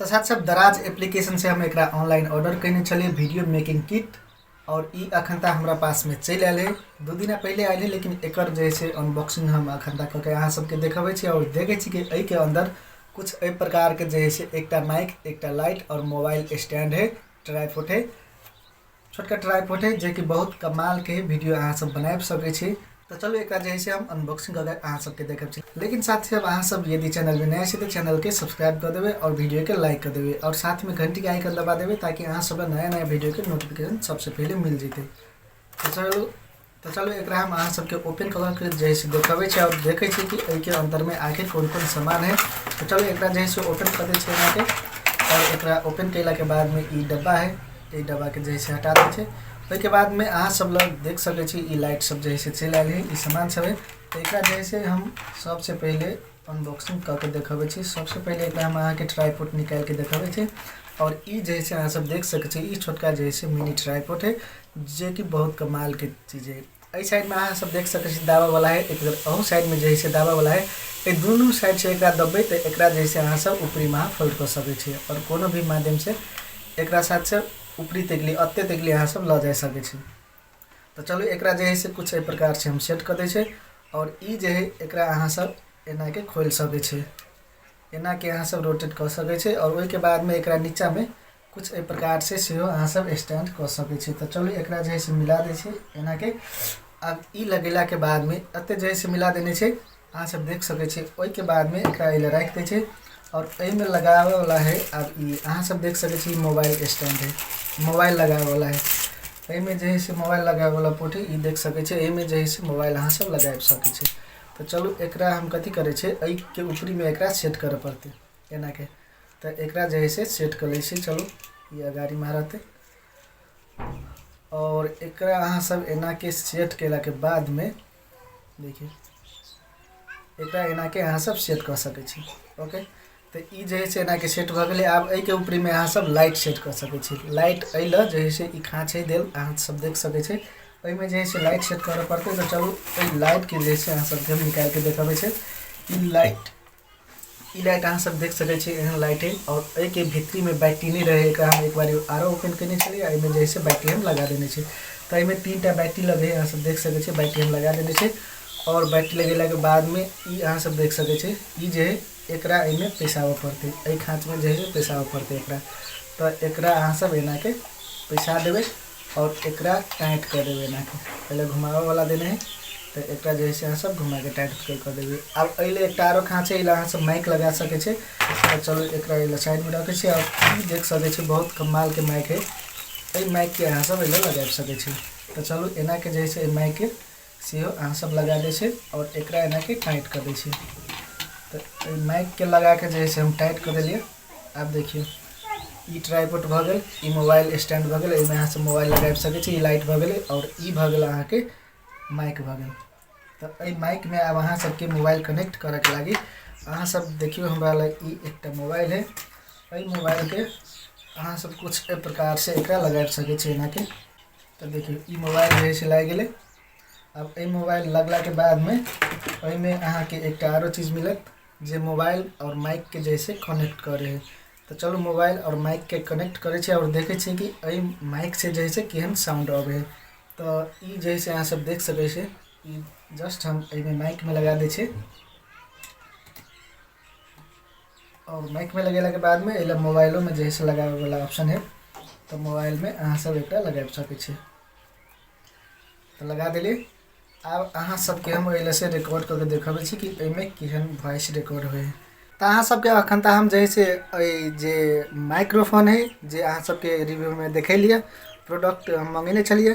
तो साथ साथ दराज एप्लीकेशन से हम एक ऑनलाइन ऑर्डर कैने चलिए वीडियो मेकिंग किट और ई अखन तक हमारा पास में चल आए है 2 दिन पहले आए लेकिन एकर जैसे अनबॉक्सिंग हम अखन तक करके अहाँ सबके देखावे छी और देखे छी कि एहि के अंदर कुछ ए प्रकार के जैसे एक माइक एक लाइट और मोबाइल स्टैंड है ट्राइपॉड है छोटका ट्राइपॉड है जो कि बहुत कमाल के वीडियो अहाँ सब बना सके छी। तो चलो एक जैसे हम अनबॉक्सिंग करके अहाँ सबके देखब छी लेकिन साथ ही अब अहाँ सब यदि चैनल में नया है तो चैनल के सब्सक्राइब कर देवे और वीडियो के लाइक कर देवे और साथ में घंटी के आइकन दबा देवे ताकि अहाँ सब नया नया वीडियो के नोटिफिकेशन सबसे पहले मिल जते। तो चलो एक हम अहाँ सबके ओपन करके जैसे देखावे छी और देखे छी कि एहि के अंदर में आखिर कौन कौन सामान है। तो चलो एक जैसे ओपन कर दे छी यहाँ के और एक ओपन कैला के बाद में ई डब्बा है ये डब्बा के जैसे हटा दे के बाद में अहाँ सब लोग देख सके छी ई लाइट सब जैसे चल आए है ई सामान सब है। तो एक जैसे हम सबसे पहले अनबॉक्सिंग करके देखावे छी। सबसे पहले एक हम अहाँ के ट्राइपॉड निकाल के देखावे छी और ई जैसे अहाँ सब देख सके छी ई छोटका जैसे मिनी ट्राइपॉड है जो कि बहुत कमाल के चीज़ है। एहि साइड में अहाँ सब देख सके छी दावा वाला है एक अहू साइड में जैसे दावा वाला है ये दोनों साइड से एक दबे तो एक जैसे अहाँ सब ऊपरी में फोल्ड कर सके छी और कोनो भी माध्यम से एक साथ से ऊपरी तकली अत्ते तकली अहाँ सब ल जा सके छी। तो चलो एक जैसे कुछ ए प्रकार से हम सेट कर दे और ई जे है एक अहाँ सब एना के खोल सके छी एना के अहाँ सब रोटेट कर सके छी और वही के बाद में एक नीचा में कुछ ए प्रकार से सेहो अहाँ सब स्टैंड कर सके छी। तो चलो एक जैसे मिला दे एना के अब ई लगेला के बाद में अत्ते जैसे मिला देने से अहाँ सब देख सके छी। वही के बाद में एक रख दे और में लगावे वाला है। अब ये अहाँ सब देख सके छी मोबाइल स्टैंड है मोबाइल लगावे वाला है में जैसे मोबाइल लगावे वाला पोर्ट है देख सके छी में जैसे मोबाइल अहाँ सब लगा सके छी। तो चलो एक हम कथी करे छे के ऊपरी में एक सेट करे पड़ते एना के तो एक जैसे सेट कर ले चलो ये गाड़ी मारते और एक अहाँ सब एना के सेट केला के बाद में देखिए एक एना के अहाँ सब सेट कर सके छी। ओके तो ई जैसे एना के सेट भ गए। अब एहि के ऊपरी में अहाँ सब लाइट सेट कर सके छी लाइट अल जैसे ई खाँचे देल अहाँ सब देख सके छी में जैसे लाइट सेट करे पड़ते। तो चलो लाइट के जैसे अहाँ सब हम निकाल के देखावे छे ई लाइट अहाँ सब देख सके छी एहन लाइट है और एहि के भीतरी में बैटरी नहीं रहे हम एक बार आरो ओपन करने चलिए में जैसे बैटरी हम लगा देने छे। तो में 3टा बैटरी लगे अहाँ सब देख सके छी बैटरी हम लगा देने छे और बैटरी लगेला के बाद में ई अहाँ सब देख सके छी ई जे एकरा में पैसावे पड़ते ए खाँच में जैसे पैसावे पड़ते एकरा। तो एकरा अहाँ सब एना के पैसा देवे और एकरा टाइट कर देवे एना के पहले घुमावे वाला देने है तो एक जैसे अहाँ सब घुमा के टाइट कर देवे। अब अले एक आरो खाँचे अहाँ सब माइक लगा सके छे। तो चलो एक साइड में रखे छे और देख सके छे बहुत कमाल के माइक है ए माइक के अहाँ सब अले लगा सके छे। तो चलो एना के जैसे माइक के सेहो अहाँ सब लगा दे छे और एकरा एना के टाइट कर दे छे। तो माइक के लगा के जैसे हम टाइट कर दिए। आप देखिए ई ट्राइपॉड भ गए ई मोबाइल स्टैंड भ गए में अहाँ सब मोबाइल लगा सके छी। ई लाइट भ गए और ई भ गए अहाँ के माइक भ गए। तो ये माइक में अब अहाँ सबके मोबाइल कनेक्ट करे के लगी अहाँ सब देखियो हमरा लग ई एक मोबाइल है ये मोबाइल के अहाँ सब कुछ ए प्रकार से एक लगा सके छी एना के। तो देखिए ई मोबाइल जैसे लग गए। अब ये मोबाइल लगला के बाद में अहाँ के एक आरो चीज़ मिलत जे मोबाइल और माइक के जैसे कनेक्ट करे है। तो चलो मोबाइल और माइक के कनेक्ट करे छे और देखे छे कि ए माइक से जैसे केहन साउंड आवे है। तो ई जैसे अहाँ सब देख सके छे ई जस्ट हम में माइक में लगा दे छे और माइक में लगेला के बाद में एला मोबाइलों में जैसे लगावे वाला ऑप्शन है। तो मोबाइल में अहाँ सब एक लगा सके छे। तो लगा दिली। अब अहाँ सबके हम अइले से रिकॉर्ड करके देखावे छी कि एमे केहन वॉइस रिकॉर्ड होए। तो अहाँ सबके अखन तक हम जैसे जे माइक्रोफोन है जे अहाँ सबके रिव्यू में देखलिए प्रोडक्ट हम मंगेने चलिए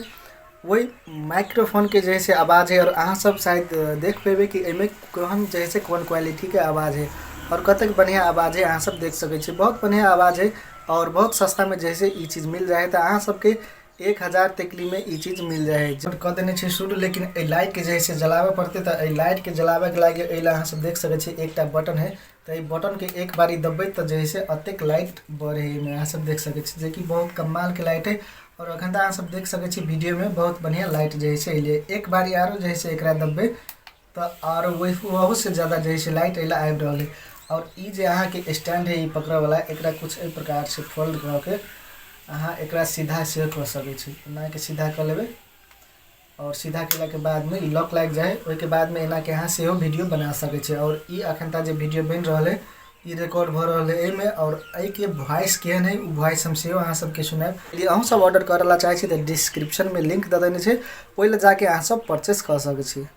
वही माइक्रोफोन के जैसे आवाज़ है और अहाँ सब शायद देख पेबे कि एमे कौन जैसे कौन क्वालिटी के आवाज़ है और कतक बढ़िया आवाज़ है अहाँ सब देख सके छी। बहुत बढ़िया आवाज़ है और बहुत सस्ता में जैसे ये चीज़ मिल जाए। तो अहाँ सबके 1000 तकली में ये चीज़ मिल जाए जब कर देने छे शुरू। लेकिन ए लाइट के जैसे जलावे पड़ते तो ए लाइट के जलावे के लगे अला अहाँ सब देख सके छी एक बटन है। तो ये बटन के एक बारी दबे तो जैसे अतेक लाइट बढ़े में अहाँ सब देख सके छी जो कि बहुत कमाल के लाइट है। और अखन तक अहाँ सब देख सके छी वीडियो में बहुत बढ़िया लाइट जैसे अले एक बारी आरो जैसे एक दबे तो और वही से ज़्यादा जैसे लाइट अला आबि रहा है। और ई जे अहाँ के स्टैंड है ई पकड़े वाला एकरा कुछ ए प्रकार से फोल्ड क के अहाँ एकरा सीधा से कर सकै छी। एना के सीधा कर लेबे और सीधा केला के बाद में ई लॉक लग जाए ओइ के बाद में एना के अहाँ सेहो वीडियो बना सकै छी। और ई अखनता जे वीडियो बन रहल है ई रिकॉर्ड भ रहल है एमे और ए के वॉइस केहन है उ वॉइस हम सेहो अहाँ सबके सुनाएब। यदि अहूँ सब ऑर्डर करे ला चाहे छी त डिस्क्रिप्शन में लिंक द देने छै, ओइ ला जाके अहाँ सब परचेस कर सकै छी।